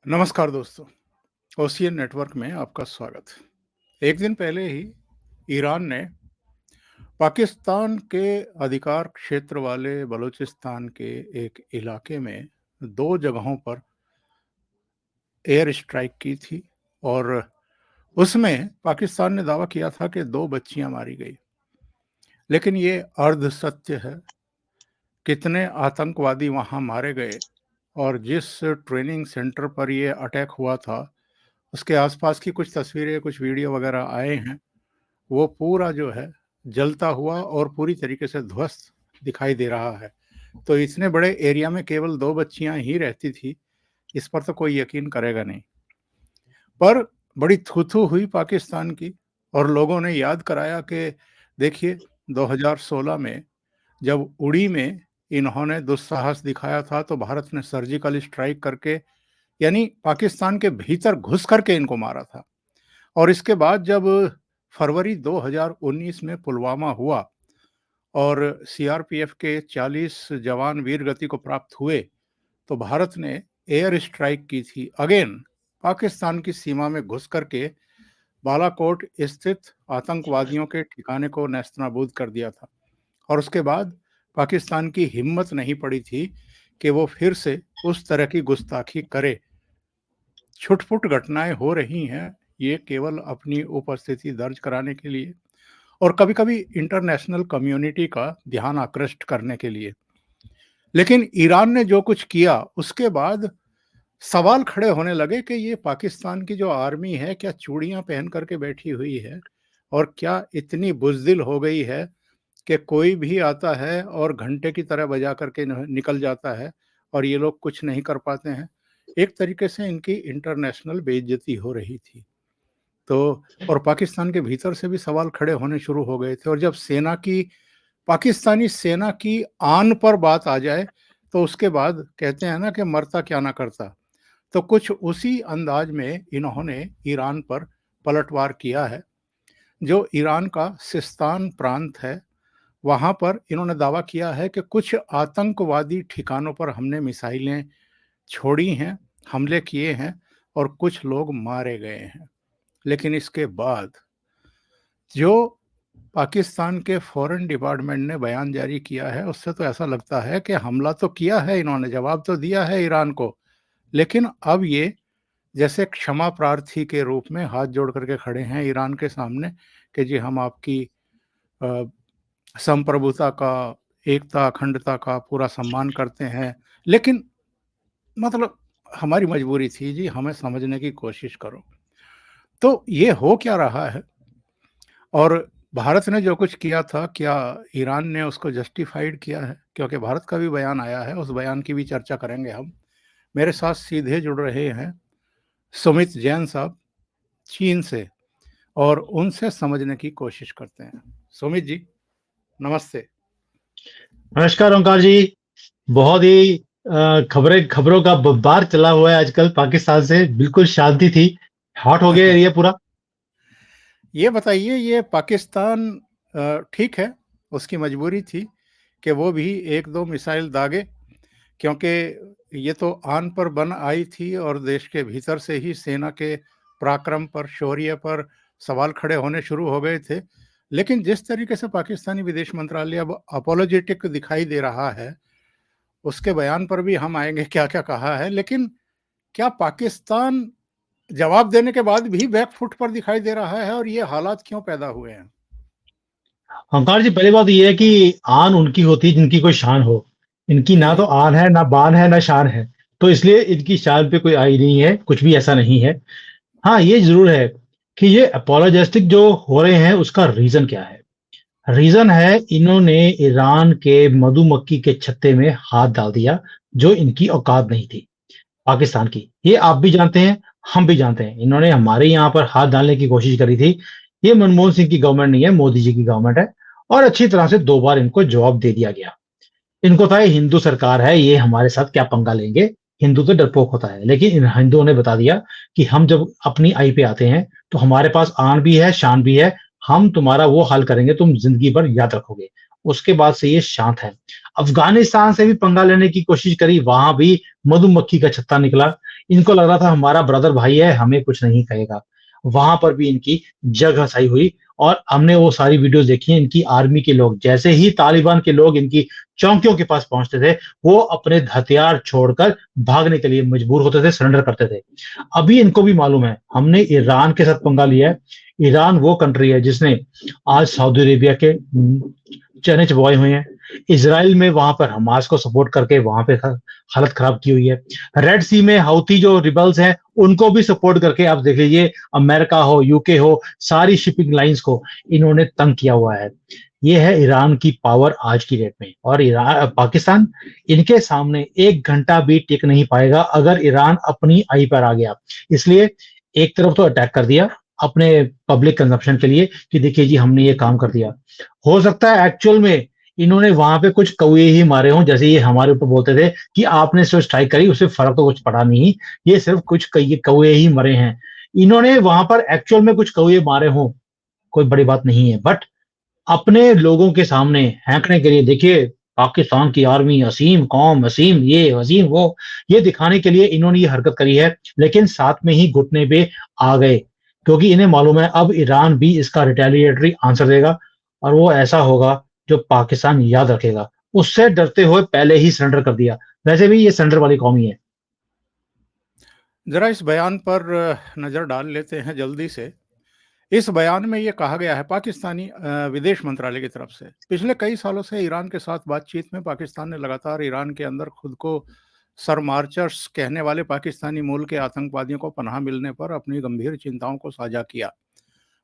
नमस्कार दोस्तों, ocean network में आपका स्वागत। एक दिन पहले ही ईरान ने पाकिस्तान के अधिकार क्षेत्र वाले बलूचिस्तान के एक इलाके में 2 जगहों पर एयर स्ट्राइक की थी और उसमें पाकिस्तान ने दावा किया था कि 2 बच्चियां मारी गई। लेकिन ये अर्ध सत्य है। कितने आतंकवादी वहां मारे गए और जिस ट्रेनिंग सेंटर पर ये अटैक हुआ था, उसके आसपास की कुछ तस्वीरें, कुछ वीडियो वगैरह आए हैं। वो पूरा जो है जलता हुआ और पूरी तरीके से ध्वस्त दिखाई दे रहा है। तो इतने बड़े एरिया में केवल 2 बच्चियां ही रहती थी, इस पर तो कोई यकीन करेगा नहीं। पर बड़ी थू-थू हुई पाकिस्तान की और लोगों ने याद कराया कि देखिए 2016 में जब उड़ी में इन्होंने दुस्साहस दिखाया था तो भारत ने सर्जिकल स्ट्राइक करके, यानी पाकिस्तान के भीतर घुस करके इनको मारा था। और इसके बाद जब फरवरी 2019 में पुलवामा हुआ और सीआरपीएफ के 40 जवान वीरगति को प्राप्त हुए, तो भारत ने एयर स्ट्राइक की थी अगेन पाकिस्तान की सीमा में घुस करके बालाकोट स्थित आतंकवादियों के ठिकाने को नेस्तनाबूद कर दिया था। और उसके बाद पाकिस्तान की हिम्मत नहीं पड़ी थी कि वो फिर से उस तरह की गुस्ताखी करे। छुटपुट घटनाएं हो रही हैं, ये केवल अपनी उपस्थिति दर्ज कराने के लिए और कभी-कभी इंटरनेशनल कम्युनिटी का ध्यान आकृष्ट करने के लिए। लेकिन ईरान ने जो कुछ किया, उसके बाद सवाल खड़े होने लगे कि ये पाकिस्तान की जो आर्मी है, क्या चूड़ियां पहन करके बैठी हुई है और क्या इतनी बुज़दिल हो गई है कि कोई भी आता है और घंटे की तरह बजा करके निकल जाता है और ये लोग कुछ नहीं कर पाते हैं। एक तरीके से इनकी इंटरनेशनल बेइज्जती हो रही थी। तो और पाकिस्तान के भीतर से भी सवाल खड़े होने शुरू हो गए थे और जब पाकिस्तानी सेना की आन पर बात आ जाए, तो उसके बाद कहते हैं ना कि मरता क्या ना करता। तो कुछ उसी अंदाज में इन्होंने ईरान पर पलटवार किया है। जो ईरान का सिस्तान प्रांत है, वहाँ पर इन्होंने दावा किया है कि कुछ आतंकवादी ठिकानों पर हमने मिसाइलें छोड़ी हैं, हमले किए हैं और कुछ लोग मारे गए हैं। लेकिन इसके बाद जो पाकिस्तान के फॉरेन डिपार्टमेंट ने बयान जारी किया है, उससे तो ऐसा लगता है कि हमला तो किया है इन्होंने, जवाब तो दिया है ईरान को, लेकिन अब ये जैसे क्षमा प्रार्थी के रूप में हाथ जोड़ करके खड़े हैं ईरान के सामने कि जी हम आपकी अ, संप्रभुता का, एकता, अखंडता का पूरा सम्मान करते हैं। लेकिन मतलब हमारी मजबूरी थी जी, हमें समझने की कोशिश करो। तो ये हो क्या रहा है? और भारत ने जो कुछ किया था, क्या ईरान ने उसको जस्टिफाइड किया है? क्योंकि भारत का भी बयान आया है, उस बयान की भी चर्चा करेंगे हम। मेरे साथ सीधे जुड़ रहे हैं सुमित जैन साहब चीन से और उनसे समझने की कोशिश करते हैं। सुमित जी, नमस्ते। नमस्कार ओंकार जी। बहुत ही खबरों का बब्बार चला हुआ है आजकल पाकिस्तान से। बिल्कुल शांति थी, हॉट हो गया एरिया पूरा। ये बताइए, ये पाकिस्तान ठीक है, उसकी मजबूरी थी कि वो भी 1-2 मिसाइल दागे, क्योंकि ये तो आन पर बन आई थी और देश के भीतर से ही सेना के पराक्रम पर, शौर्य पर सवाल खड़े होने शुरू हो गए थे। लेकिन जिस तरीके से पाकिस्तानी विदेश मंत्रालय अब अपोलोजेटिक दिखाई दे रहा है, उसके बयान पर भी हम आएँगे क्या-क्या कहा है। लेकिन क्या पाकिस्तान जवाब देने के बाद भी बैक फुट पर दिखाई दे रहा है और ये हालात क्यों पैदा हुए हैं? ओंकार जी, पहली बात ये है कि आन उनकी होती है जिनकी कोई शान हो। इनकी ना जी, तो आन है, ना बान है, ना शान है। तो इसलिए इनकी शान पे कोई आई नहीं है, कुछ भी ऐसा नहीं है। हाँ, ये जरूर है कि ये अपोलोजेस्टिक जो हो रहे हैं उसका रीजन क्या है। रीजन है, इन्होंने ईरान के मधुमक्खी के छत्ते में हाथ डाल दिया, जो इनकी औकात नहीं थी पाकिस्तान की। ये आप भी जानते हैं, हम भी जानते हैं। इन्होंने हमारे यहाँ पर हाथ डालने की कोशिश करी थी। ये मनमोहन सिंह की गवर्नमेंट नहीं है, मोदी जी की गवर्नमेंट है। और अच्छी तरह से 2 बार इनको जवाब दे दिया गया। इनको था ये हिंदू सरकार है, ये हमारे साथ क्या पंगा लेंगे। हिंदू तो डरपोक होता है, लेकिन इन हिंदुओं ने बता दिया कि हम जब अपनी आई पे आते हैं तो हमारे पास आन भी है, शान भी है। हम तुम्हारा वो हाल करेंगे, तुम जिंदगी भर याद रखोगे। उसके बाद से ये शांत है। अफगानिस्तान से भी पंगा लेने की कोशिश करी, वहां भी मधुमक्खी का छत्ता निकला। इनको लग रहा था हमारा ब्रदर भाई है, हमें कुछ नहीं कहेगा। वहां पर भी इनकी जग हसाई हुई, और हमने वो सारी वीडियोस देखी हैं। इनकी आर्मी के लोग, जैसे ही तालिबान के लोग इनकी चौकियों के पास पहुंचते थे, वो अपने हथियार छोड़कर भागने के लिए मजबूर होते थे, सरेंडर करते थे। अभी इनको भी मालूम है हमने ईरान के साथ पंगा लिया है। ईरान वो कंट्री है जिसने आज सऊदी अरेबिया के चने चबवाए हुए हैं। इसराइल में वहां पर हमास को सपोर्ट करके वहां पे हालत खराब की हुई है। रेड सी में हाउथी जो रिबल्स हैं उनको भी सपोर्ट करके आप देख लीजिए, अमेरिका हो, यूके हो, सारी शिपिंग लाइंस को इन्होंने तंग किया हुआ है। ये है ईरान की पावर आज की डेट में। और ईरान, पाकिस्तान इनके सामने एक घंटा भी टिक नहीं पाएगा अगर ईरान अपनी आई पर आ गया। इसलिए एक तरफ तो अटैक कर दिया अपने पब्लिक कंजप्शन के लिए कि देखिए जी हमने ये काम कर दिया। हो सकता है एक्चुअल में इन्होंने वहां पे कुछ कौए ही मारे हों, जैसे ये हमारे ऊपर बोलते थे कि आपने सिर्फ स्ट्राइक करी, उससे फर्क तो कुछ पड़ा नहीं, ये सिर्फ कुछ कौए ही मरे हैं। इन्होंने वहां पर एक्चुअल में कुछ कौए मारे हों, कोई बड़ी बात नहीं है, बट अपने लोगों के सामने हैंकने के लिए, देखिए पाकिस्तान की आर्मी असीम कौम, असीम ये अजीम वो, ये दिखाने के लिए इन्होंने ये हरकत करी है। लेकिन साथ में ही घुटने पे आ गए, क्योंकि इन्हें मालूम है अब ईरान भी इसका रिटेलिएटरी आंसर देगा, और वो ऐसा होगा जो पाकिस्तान याद रखेगा। उससे डरते हुए पहले ही सरेंडर कर दिया। वैसे भी ये सरेंडर वाली कौम ही है। जरा इस बयान पर नजर डाल लेते हैं जल्दी से। इस बयान में ये कहा गया है पाकिस्तानी विदेश मंत्रालय की तरफ से, पिछले कई सालों से ईरान के साथ बातचीत में पाकिस्तान ने लगातार ईरान के अंदर खुद को सरमार्चर्स कहने वाले पाकिस्तानी मूल के आतंकवादियों को पनाह मिलने पर अपनी गंभीर चिंताओं को साझा किया।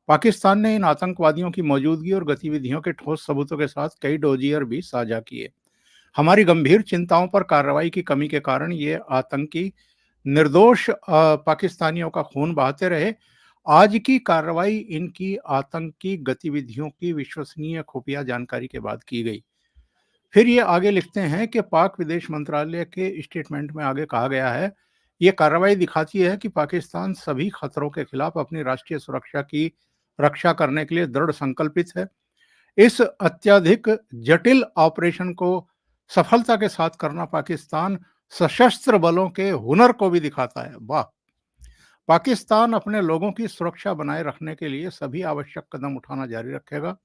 पाकिस्तान ने इन आतंकवादियों की मौजूदगी और गतिविधियों के ठोस सबूतों के साथ कई डोजियर भी साझा किए। हमारी गंभीर चिंताओं पर कार्रवाई की कमी के कारण ये आतंकी निर्दोष पाकिस्तानियों का खून बहाते रहे। आज की कार्रवाई इनकी आतंकी गतिविधियों की विश्वसनीय खुफिया जानकारी के बाद की गई। फिर ये आगे लिखते हैं कि पाक विदेश मंत्रालय के स्टेटमेंट में आगे कहा गया है, ये कार्रवाई दिखाती है कि पाकिस्तान सभी खतरों के खिलाफ अपनी राष्ट्रीय सुरक्षा की रक्षा करने के लिए दृढ़ संकल्पित है। इस अत्यधिक जटिल ऑपरेशन को सफलता के साथ करना पाकिस्तान सशस्त्र बलों के हुनर को भी दिखाता है। वाह! पाकिस्तान अपने लोगों की सुरक्षा बनाए रखने के लिए सभी आवश्यक कदम उठाना जारी रखेगा।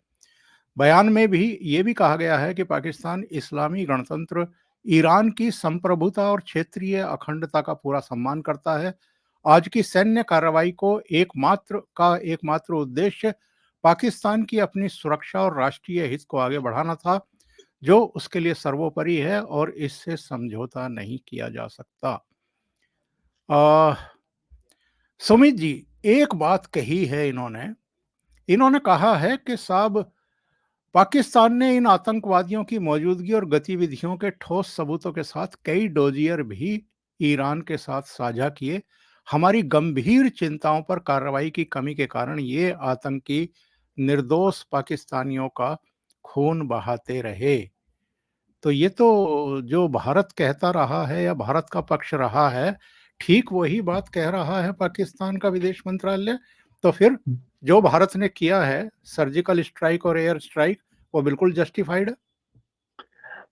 बयान में भी ये भी कहा गया है कि पाकिस्तान इस्लामी गणतंत्र ईरान की संप्रभुता और क्षेत्रीय अखंडता का पूरा सम्मान करता है। आज की सैन्य कार्रवाई को एकमात्र उद्देश्य पाकिस्तान की अपनी सुरक्षा और राष्ट्रीय हित को आगे बढ़ाना था, जो उसके लिए सर्वोपरि है और इससे समझौता नहीं किया जा सकता। सुमित जी, एक बात कही है इन्होंने कहा है कि साहब पाकिस्तान ने इन आतंकवादियों की मौजूदगी और गतिविधियों के ठोस सबूतों के साथ कई डोजियर भी ईरान के साथ साझा किए। हमारी गंभीर चिंताओं पर कार्रवाई की कमी के कारण ये आतंकी निर्दोष पाकिस्तानियों का खून बहाते रहे। तो ये तो जो भारत कहता रहा है या भारत का पक्ष रहा है, ठीक वही बात कह रहा है पाकिस्तान का विदेश मंत्रालय। तो फिर जो भारत ने किया है सर्जिकल स्ट्राइक और एयर स्ट्राइक, वो बिल्कुल जस्टिफाइड है।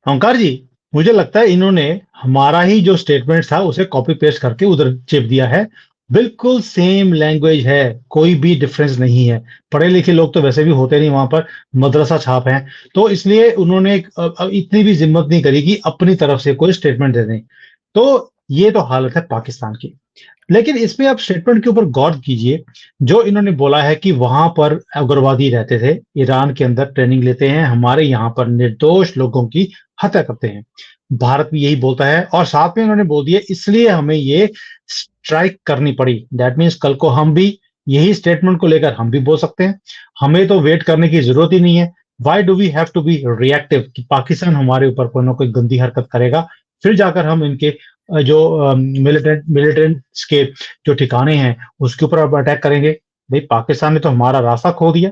ओंकार जी, मुझे लगता है इन्होंने हमारा ही जो स्टेटमेंट था उसे कॉपी पेस्ट करके उधर चिप दिया है। बिल्कुल सेम लैंग्वेज है, कोई भी डिफरेंस नहीं है। पढ़े लिखे लोग तो वैसे भी होते नहीं वहां पर, मदरसा छाप हैं, तो इसलिए उन्होंने इतनी भी जिम्मत नहीं करी कि अपनी तरफ से कोई स्टेटमेंट दे दें। तो ये तो हालत है पाकिस्तान की। लेकिन इसमें आप स्टेटमेंट के ऊपर गौर कीजिए। जो इन्होंने बोला है कि वहां पर उग्रवादी रहते थे, ईरान के अंदर ट्रेनिंग लेते हैं, हमारे यहाँ पर निर्दोष लोगों की हत्या करते हैं। भारत भी यही बोलता है, और साथ में उन्होंने बोल दिया इसलिए हमें ये स्ट्राइक करनी पड़ी। दैट मीन्स कल को हम भी यही स्टेटमेंट को लेकर हम भी बोल सकते हैं। हमें तो वेट करने की जरूरत ही नहीं है। Why do we have to be reactive कि पाकिस्तान हमारे ऊपर कोई ना कोई गंदी हरकत करेगा, फिर जाकर हम इनके जो मिलिटेंट्स के जो ठिकाने हैं उसके ऊपर अब अटैक करेंगे। भाई पाकिस्तान ने तो हमारा रास्ता खो दिया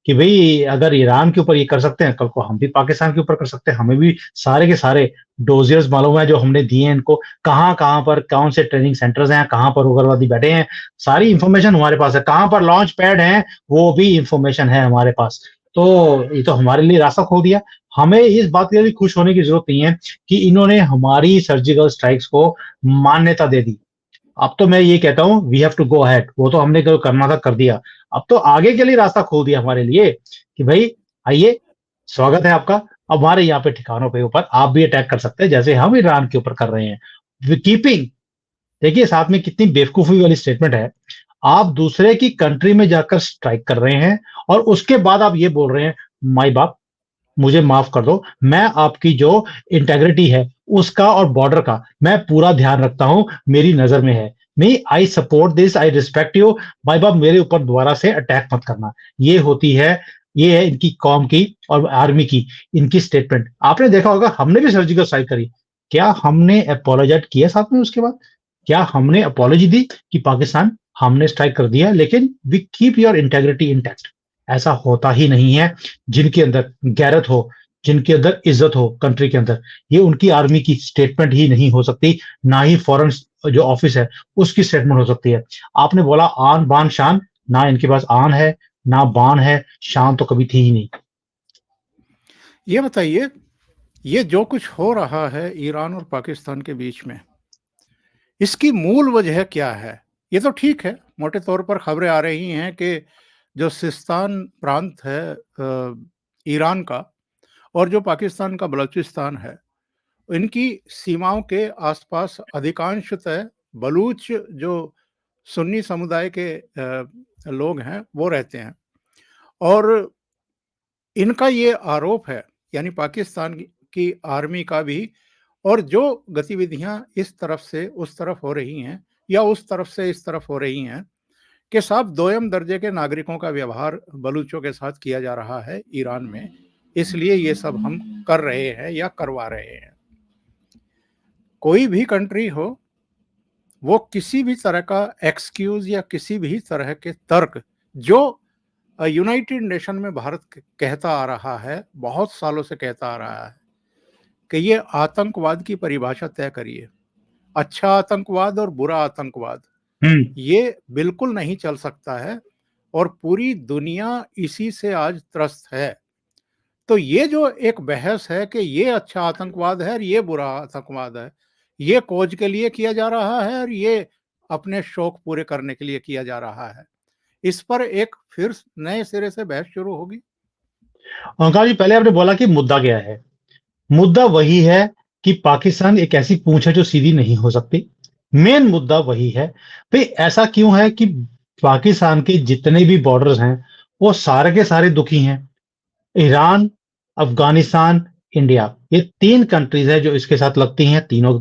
कि भाई अगर ईरान के ऊपर ये कर सकते हैं, कल को हम भी पाकिस्तान के ऊपर कर सकते हैं। हमें भी सारे के सारे डोजियर्स मालूम है जो हमने दिए हैं इनको, कहाँ कहाँ पर कौन से ट्रेनिंग सेंटर्स हैं, कहाँ पर उग्रवादी बैठे हैं, सारी इंफॉर्मेशन हमारे पास है। कहाँ पर लॉन्च पैड है वो भी इंफॉर्मेशन है हमारे पास। तो ये तो हमारे लिए रास्ता खो दिया। हमें इस बात के लिए खुश होने की जरूरत नहीं है कि इन्होंने हमारी सर्जिकल स्ट्राइक्स को मान्यता दे दी। अब तो मैं ये कहता हूँ we have to go ahead, वो तो हमने जो करना था कर दिया, अब तो आगे के लिए रास्ता खोल दिया हमारे लिए कि भाई आइए, स्वागत है आपका, अब हमारे यहाँ पे ठिकानों पे ऊपर आप भी अटैक कर सकते हैं जैसे हम ईरान के ऊपर कर रहे हैं। कीपिंग, देखिए साथ में कितनी बेवकूफी वाली स्टेटमेंट है। आप दूसरे की कंट्री में जाकर स्ट्राइक कर रहे हैं और उसके बाद आप ये बोल रहे हैं माई बाप मुझे माफ कर दो, मैं आपकी जो इंटेग्रिटी है उसका और बॉर्डर का मैं पूरा ध्यान रखता हूं, मेरी नजर में है, नहीं I support this, I respect you, my बाप मेरे ऊपर दोबारा से अटैक मत करना। ये होती है, ये है इनकी कौम की और आर्मी की इनकी स्टेटमेंट। आपने देखा होगा हमने भी सर्जिकल स्ट्राइक करी, क्या हमने अपोलोजाइज किया साथ में उसके बाद? क्या हमने अपोलॉजी दी कि पाकिस्तान हमने स्ट्राइक कर दिया लेकिन we keep your integrity intact? ऐसा होता ही नहीं है। जिनके अंदर गैरत हो, जिनके अंदर इज्जत हो कंट्री के अंदर, ये उनकी आर्मी की स्टेटमेंट ही नहीं हो सकती, ना ही फॉरेन जो ऑफिस है उसकी स्टेटमेंट हो सकती है। आपने बोला आन बान शान, ना इनके पास आन है ना बान है, शान तो कभी थी ही नहीं। ये बताइए, ये जो कुछ हो रहा है ईरान और पाकिस्तान के बीच में, इसकी मूल वजह क्या है? ये तो ठीक है, मोटे तौर पर खबरें आ रही हैं कि जो सिस्तान प्रांत है ईरान का और जो पाकिस्तान का बलूचिस्तान है, इनकी सीमाओं के आसपास अधिकांशतः बलूच जो सुन्नी समुदाय के लोग हैं, वो रहते हैं। और इनका ये आरोप है, यानी पाकिस्तान की आर्मी का भी, और जो गतिविधियां इस तरफ से उस तरफ हो रही हैं या उस तरफ से इस तरफ हो रही हैं कि साहब दोयम दर्जे के नागरिकों का व्यवहार बलूचों के साथ किया जा रहा है ईरान में, इसलिए ये सब हम कर रहे हैं या करवा रहे हैं। कोई भी कंट्री हो, वो किसी भी तरह का एक्सक्यूज या किसी भी तरह के तर्क जो यूनाइटेड नेशन में भारत कहता आ रहा है, बहुत सालों से कहता आ रहा है कि ये आतंकवाद की परिभाषा तय करिए, अच्छा आतंकवाद और बुरा आतंकवाद, हम्म। ये बिल्कुल नहीं चल सकता है और पूरी दुनिया इसी से आज त्रस्त है। तो ये जो एक बहस है कि ये अच्छा आतंकवाद है और ये बुरा आतंकवाद है, ये खोज के लिए किया जा रहा है और ये अपने शौक पूरे करने के लिए किया जा रहा है, इस पर एक फिर नए सिरे से बहस शुरू होगी। ओंकार जी, पहले आपने बोला कि मुद्दा क्या है। मुद्दा वही है कि पाकिस्तान एक ऐसी पूंछ है जो सीधी नहीं हो सकती। मेन मुद्दा वही है। भाई ऐसा क्यों है कि पाकिस्तान के जितने भी बॉर्डर्स हैं वो सारे के सारे दुखी हैं। ईरान, अफगानिस्तान, इंडिया, ये तीन कंट्रीज है जो इसके साथ लगती हैं, तीनों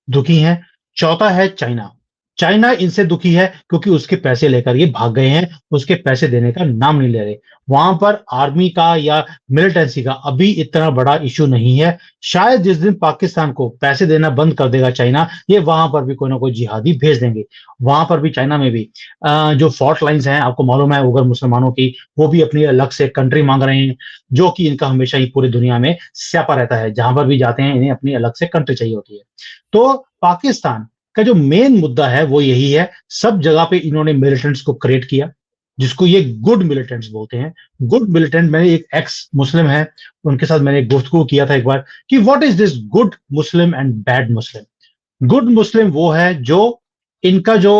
दुखी हैं। चौथा है चाइना। चाइना इनसे दुखी है क्योंकि उसके पैसे लेकर ये भाग गए हैं, उसके पैसे देने का नाम नहीं ले रहे। वहां पर आर्मी का या मिलिटेंसी का अभी इतना बड़ा इशू नहीं है। शायद जिस दिन पाकिस्तान को पैसे देना बंद कर देगा चाइना, ये वहां पर भी कोई ना कोई जिहादी भेज देंगे। वहां पर भी, चाइना में भी जो फॉल्ट लाइंस हैं, आपको मालूम है उगर मुसलमानों की, वो भी अपनी अलग से कंट्री मांग रहे हैं, जो कि इनका हमेशा ही पूरी दुनिया में स्यापा रहता है। जहां पर भी जाते हैं इन्हें अपनी अलग से कंट्री चाहिए होती है। तो पाकिस्तान का जो मेन मुद्दा है वो यही है। सब जगह पे इन्होंने मिलिटेंट्स को क्रिएट किया, जिसको ये गुड मिलिटेंट्स बोलते हैं। गुड मिलिटेंट, मैंने एक एक्स मुस्लिम है, उनके साथ मैंने एक गुफ्तगू किया था एक बार कि what is this good Muslim and bad Muslim. Good Muslim वो है जो इनका जो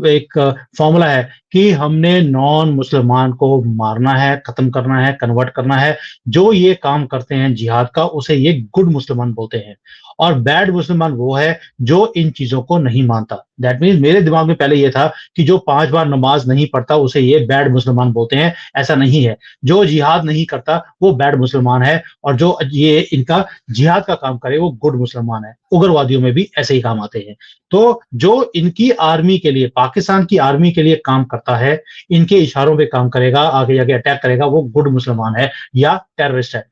एक फॉर्मूला है कि हमने नॉन मुसलमान को मारना है, खत्म करना है, कन्वर्ट करना है, जो ये काम करते हैं जिहाद का, उसे ये गुड मुसलमान बोलते हैं। और बैड मुसलमान वो है जो इन चीजों को नहीं मानता। दैट मीन्स मेरे दिमाग में पहले ये था कि जो 5 बार नमाज नहीं पढ़ता उसे ये बैड मुसलमान बोलते हैं। ऐसा नहीं है। जो जिहाद नहीं करता वो बैड मुसलमान है, और जो ये इनका जिहाद का काम करे वो गुड मुसलमान है। उग्रवादियों में भी ऐसे ही काम आते हैं। तो जो इनकी आर्मी के लिए, पाकिस्तान की आर्मी के लिए काम करता है, इनके इशारों पे काम करेगा, आगे जाके अटैक करेगा, वो गुड मुसलमान है या टेररिस्ट है।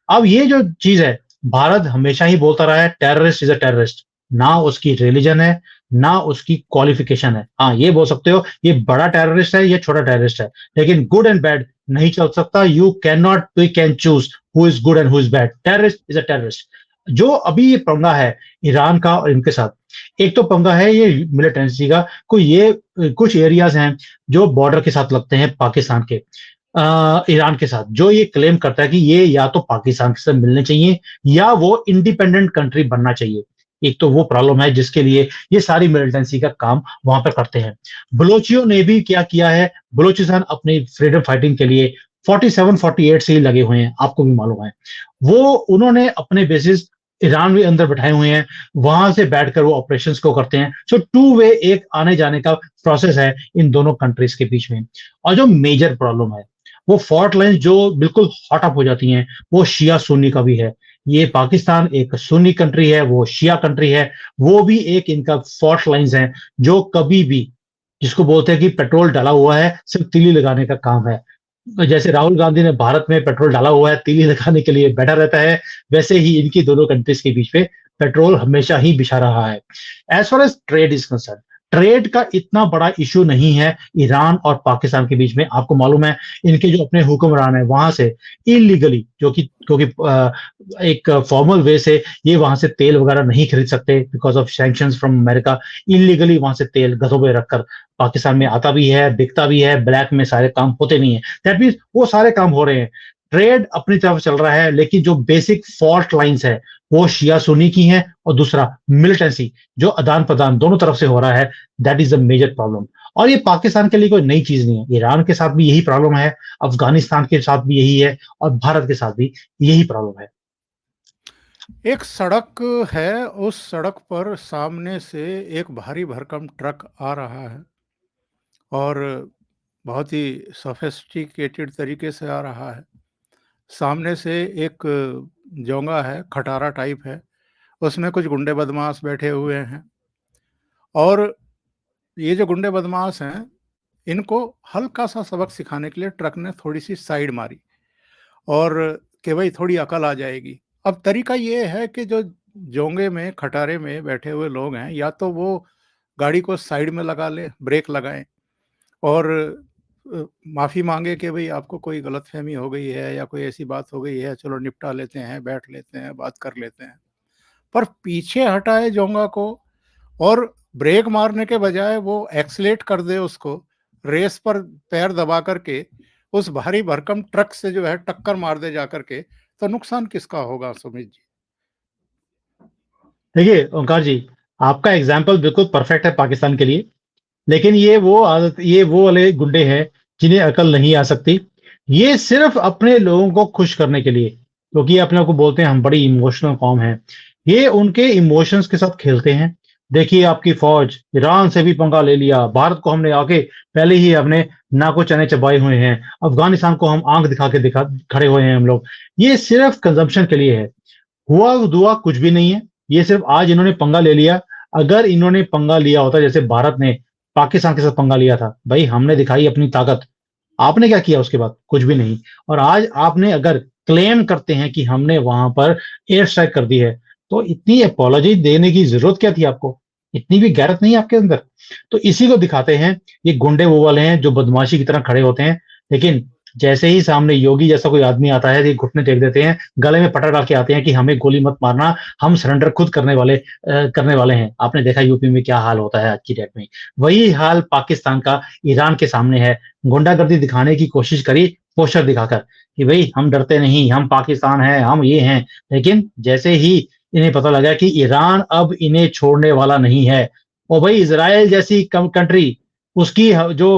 अब ये जो चीज है, भारत हमेशा ही बोलता रहा है टेररिस्ट इज अ टेररिस्ट। ना उसकी रिलीजन है, ना उसकी क्वालिफिकेशन है। हाँ, ये बोल सकते हो ये बड़ा टेररिस्ट है, ये छोटा टेररिस्ट है, लेकिन गुड एंड बैड नहीं चल सकता। You can not, we can choose who is good and who is bad. Terrorist is a terrorist. जो अभी ये पंगा है ईरान का और इनके साथ, एक तो पंगा है ये मिलिटेंसी का। कोई ये कुछ एरियाज हैं जो बॉर्डर के साथ लगते हैं पाकिस्तान के, ईरान के साथ, जो ये क्लेम करता है कि ये या तो पाकिस्तान के साथ मिलने चाहिए या वो इंडिपेंडेंट कंट्री बनना चाहिए। एक तो वो प्रॉब्लम है जिसके लिए ये सारी मिलिटेंसी का काम वहां पर करते हैं। बलोचियों ने भी क्या किया है, बलोचिस्तान अपनी फ्रीडम फाइटिंग के लिए 47-48 से ही लगे हुए हैं, आपको भी मालूम है। वो उन्होंने अपने बेसिस ईरान में अंदर बैठाए हुए हैं, वहां से बैठकर वो ऑपरेशंस को करते हैं। सो टू वे एक आने जाने का प्रोसेस है इन दोनों कंट्रीज के बीच में। और जो मेजर प्रॉब्लम है वो फॉल्ट लाइन जो बिल्कुल हॉट अप हो जाती हैं, वो शिया सुन्नी का भी है। ये पाकिस्तान एक सुन्नी कंट्री है, वो शिया कंट्री है, वो भी एक इनका फॉल्ट लाइंस है जो कभी भी, जिसको बोलते हैं कि पेट्रोल डाला हुआ है सिर्फ तीली लगाने का काम है। जैसे राहुल गांधी ने भारत में पेट्रोल डाला हुआ है तीली लगाने के लिए बैठा रहता है, वैसे ही इनकी दोनों कंट्रीज के बीच में पेट्रोल हमेशा ही बिछा रहा है। As far as trade is concern, trade का इतना बड़ा इशू नहीं है ईरान और पाकिस्तान के बीच में। आपको मालूम है इनके जो अपने हुक्मरान है वहां से इलीगली, जो कि क्योंकि एक फॉर्मल वे से ये वहां से तेल वगैरह नहीं खरीद सकते because of sanctions from America, illegally वहां से तेल गधों पे रखकर पाकिस्तान में आता भी है, बिकता भी है, ब्लैक में सारे काम होते नहीं है। दैट मीन्स वो सारे काम हो रहे हैं, ट्रेड अपनी तरफ चल रहा है, लेकिन जो बेसिक फॉल्ट लाइंस है वो शिया सुन्नी की हैं, और दूसरा मिलिटेंसी जो आदान प्रदान दोनों तरफ से हो रहा है, that is the major problem. और ये पाकिस्तान के लिए कोई नई चीज नहीं है, ईरान के साथ भी यही प्रॉब्लम है, अफगानिस्तान के साथ भी यही है, और भारत के साथ भी यही प्रॉब्लम है। एक सड़क है, उस सड़क पर सामने से एक भारी भरकम ट्रक आ रहा है और बहुत ही सोफिस्टिकेटेड तरीके से आ रहा है। सामने से एक जोंगा है, खटारा टाइप है, उसमें कुछ गुंडे बदमाश बैठे हुए हैं और ये जो गुंडे बदमाश हैं, इनको हल्का-सा सबक सिखाने के लिए ट्रक ने थोड़ी-सी साइड मारी और कि भई थोड़ी अकल आ जाएगी। अब तरीका ये है कि जो जोंगे में, खटारे में बैठे हुए लोग हैं, या तो वो गाड़ी को साइड में लगा लें, ब्रेक लगाएँ और माफ़ी माँगे कि भई आपको कोई गलतफ़हमी हो गई है या कोई ऐसी बात हो गई है, चलो निपटा लेते हैं, बैठ लेते हैं, बात कर लेते हैं। पर पीछे हटाए जोंगा को और ब्रेक मारने के बजाय वो एक्सेलेरेट कर दे उसको, रेस पर पैर दबा कर के उस भारी भरकम ट्रक से जो है टक्कर मार दे जाकर के, तो नुकसान किसका होगा सुमित जी? देखिए ओंकार जी, आपका एग्जाम्पल बिल्कुल परफेक्ट है पाकिस्तान के लिए, लेकिन ये वो आदत, ये वो वाले गुंडे हैं जिन्हें अकल नहीं आ सकती। ये सिर्फ अपने लोगों को खुश करने के लिए, क्योंकि ये अपने आप को बोलते हैं हम बड़ी इमोशनल कौम है, ये उनके इमोशंस के साथ खेलते हैं। देखिए आपकी फौज ईरान से भी पंगा ले लिया, भारत को हमने आके पहले ही हमने नाको चने चबाए हुए हैं, अफगानिस्तान को हम आंख दिखा के दिखा खड़े हुए हैं हम लोग। ये सिर्फ कंजम्पशन के लिए है, हुआ दुआ कुछ भी नहीं है। ये सिर्फ आज इन्होंने पंगा ले लिया, अगर इन्होंने पंगा लिया होता जैसे भारत ने पाकिस्तान के साथ पंगा लिया था, भाई हमने दिखाई अपनी ताकत, आपने क्या किया उसके बाद? कुछ भी नहीं। और आज आपने अगर क्लेम करते हैं कि हमने वहां पर एयर स्ट्राइक कर दी है, तो इतनी अपोलॉजी देने की जरूरत क्या थी आपको? इतनी भी गैरत नहीं है आपके अंदर। तो इसी को दिखाते हैं, ये गुंडे वो वाले हैं जो बदमाशी की तरह खड़े होते हैं, लेकिन जैसे ही सामने योगी जैसा कोई आदमी आता है, ये घुटने टेक देते हैं, गले में पटक डाल के आते हैं कि हमें गोली मत मारना, हम सरेंडर खुद करने वाले हैं। आपने देखा यूपी में क्या हाल होता है आज की डेट में, वही हाल पाकिस्तान का ईरान के सामने है। गुंडागर्दी दिखाने की कोशिश करी पोस्टर दिखाकर कि भाई हम डरते नहीं, हम पाकिस्तान है, हम ये हैं, लेकिन जैसे ही इन्हें पता लगा कि ईरान अब इन्हें छोड़ने वाला नहीं है, और भाई इजराइल जैसी कंट्री, उसकी जो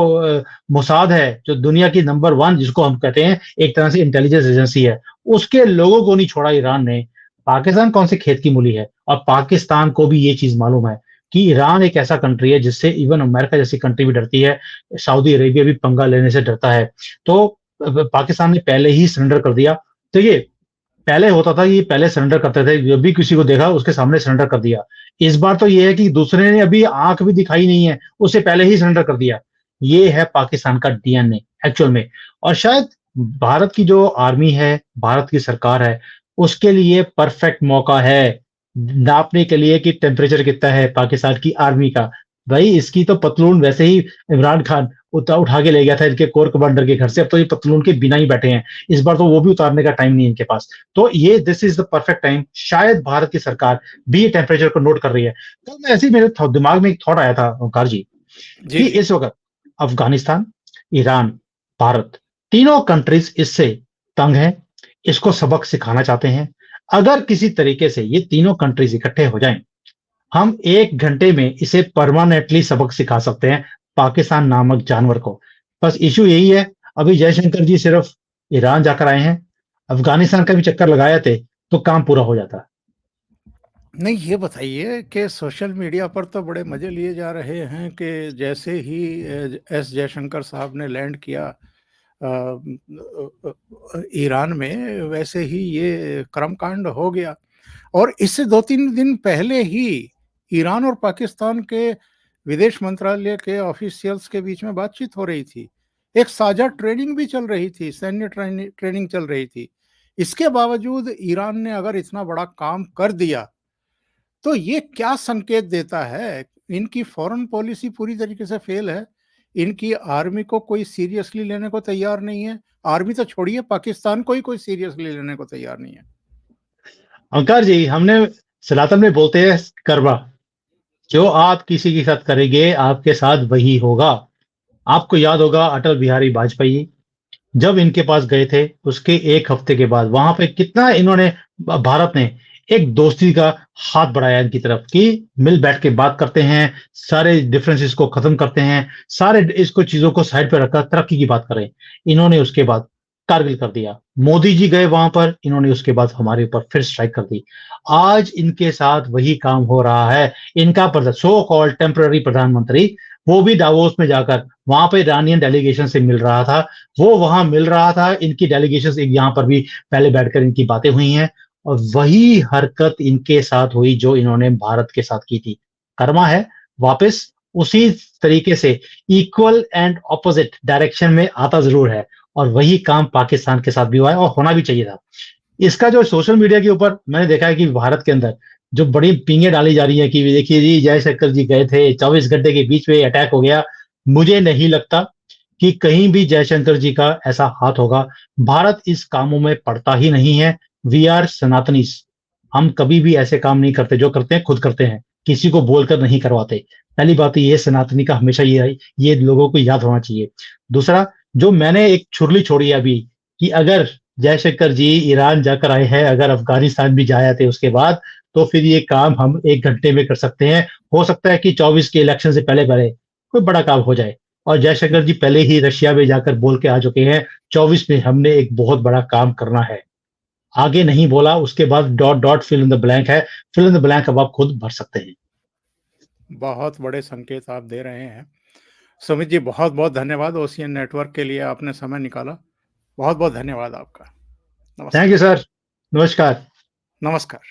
मोसाद है, जो दुनिया की नंबर 1 जिसको हम कहते हैं एक तरह से इंटेलिजेंस एजेंसी है, उसके लोगों को नहीं छोड़ा ईरान ने। पाकिस्तान कौन से खेत की मूली है? और पाकिस्तान को भी ये चीज मालूम है कि ईरान एक ऐसा कंट्री है जिससे इवन अमेरिका जैसी कंट्री भी डरती है, सऊदी अरेबिया भी पंगा लेने से डरता है। तो पाकिस्तान ने पहले ही सरेंडर कर दिया। तो ये पहले होता था, ये पहले सरेंडर करते थे, जब भी किसी को देखा उसके सामने सरेंडर कर दिया। इस बार तो ये है कि दूसरे ने अभी आंख भी दिखाई नहीं है, उससे पहले ही सरेंडर कर दिया। ये है पाकिस्तान का डीएनए एक्चुअल में। और शायद भारत की जो आर्मी है, भारत की सरकार है, उसके लिए परफेक्ट मौका है नापने के लिए कि टेम्परेचर कितना है पाकिस्तान की आर्मी का। भाई इसकी तो पतलून वैसे ही इमरान खान उठा के ले गया था इनके कोर कमांडर के घर से, अब तो ये पतलून के बिना ही बैठे हैं। इस बार तो वो भी उतारने का टाइम नहीं है इनके पास। तो ये this is the perfect time, शायद भारत की सरकार भी ये टेम्परेचर को नोट कर रही है। तो मैं ऐसे ही मेरे दिमाग में एक थॉट आया था ओंकार जी, जी, कि जी। इस वक्त अफगानिस्तान, ईरान, भारत, तीनों कंट्रीज इससे तंग है, इसको सबक सिखाना चाहते हैं। अगर किसी तरीके से ये तीनों कंट्रीज इकट्ठे हो जाएं हम 1 घंटे में इसे परमानेंटली सबक सिखा सकते हैं पाकिस्तान नामक जानवर को। बस इश्यू यही है, अभी जयशंकर जी सिर्फ ईरान जाकर आए हैं, अफ़गानिस्तान का भी चक्कर लगाए थे, तो काम पूरा हो जाता। नहीं, ये बताइए कि सोशल मीडिया पर तो बड़े मज़े लिए जा रहे हैं कि जैसे ही एस जयशंकर साहब ने लैंड किया ईरान में, वैसे ही ये कर्मकांड हो गया। और इससे 2-3 दिन पहले ही ईरान और पाकिस्तान के विदेश मंत्रालय के ऑफिशियल्स के बीच में बातचीत हो रही थी। एक साझा ट्रेनिंग भी चल रही थी, सैन्य ट्रेनिंग चल रही थी। इसके बावजूद ईरान ने अगर इतना बड़ा काम कर दिया, तो ये क्या संकेत देता है? इनकी फॉरेन पॉलिसी पूरी तरीके से फेल है। इनकी आर्मी को कोई सीरियसली लेने को तैयार नहीं है। आर्मी तो छोड़िए, पाकिस्तान को ही कोई सीरियसली लेने को तैयार नहीं है। ओंकार जी, हमने सनातन में बोलते हैं कर्मा, जो आप किसी के साथ करेंगे, आपके साथ वही होगा। आपको याद होगा अटल बिहारी वाजपेयी जब इनके पास गए थे, उसके 1 हफ्ते के बाद वहां पे कितना इन्होंने भारत ने एक दोस्ती का हाथ बढ़ाया इनकी तरफ कि मिल बैठ के बात करते हैं, सारे डिफरेंसेस को खत्म करते हैं, सारे इसको चीजों को साइड पे रखकर तरक्की की बात करें। इन्होंने उसके बाद कारगिल कर दिया। मोदी जी गए वहां पर, इन्होंने उसके बाद हमारे ऊपर फिर स्ट्राइक कर दी। आज इनके साथ वही काम हो रहा है। इनका सो कॉल्ड टेम्पररी प्रधानमंत्री, वो भी दावोस में जाकर वहां पे ईरानियन डेलीगेशन से मिल रहा था। वो वहां मिल रहा था, इनकी डेलीगेशन यहाँ पर भी पहले बैठकर इनकी बातें हुई हैं, और वही हरकत इनके साथ हुई जो इन्होंने भारत के साथ की थी। कर्मा है, वापस उसी तरीके से इक्वल एंड ऑपोजिट डायरेक्शन में आता जरूर है, और वही काम पाकिस्तान के साथ भी हुआ है और होना भी चाहिए था। इसका जो सोशल मीडिया के ऊपर मैंने देखा है कि भारत के अंदर जो बड़ी पींगे डाली जा रही है कि देखिए जी जयशंकर जी गए थे, 24 घंटे के बीच में अटैक हो गया। मुझे नहीं लगता कि कहीं भी जयशंकर जी का ऐसा हाथ होगा। भारत इस कामों में पड़ता ही नहीं है। We are Sanatanis. हम कभी भी ऐसे काम नहीं करते, जो करते हैं खुद करते हैं, किसी को बोलकर नहीं करवाते। पहली बात तो ये सनातनी का हमेशा ये लोगों को याद होना चाहिए। दूसरा, जो मैंने एक छुरली छोड़ी है अभी, कि अगर जयशंकर जी ईरान जाकर आए हैं, अगर अफगानिस्तान भी जाए थे उसके बाद, तो फिर ये काम हम 1 घंटे में कर सकते हैं। हो सकता है कि 24 के इलेक्शन से पहले पहले कोई बड़ा काम हो जाए। और जयशंकर जी पहले ही रशिया में जाकर बोल के आ चुके हैं, 24 में हमने एक बहुत बड़ा काम करना है। आगे नहीं बोला, उसके बाद dot dot fill in the blank है। फिल इन द ब्लैंक अब आप खुद भर सकते हैं। बहुत बड़े संकेत आप दे रहे हैं। सुमित जी, बहुत-बहुत धन्यवाद। ओशियन नेटवर्क के लिए आपने समय निकाला। बहुत-बहुत धन्यवाद आपका। थैंक नमस्कार। You sir. नमस्कार। नमस्कार।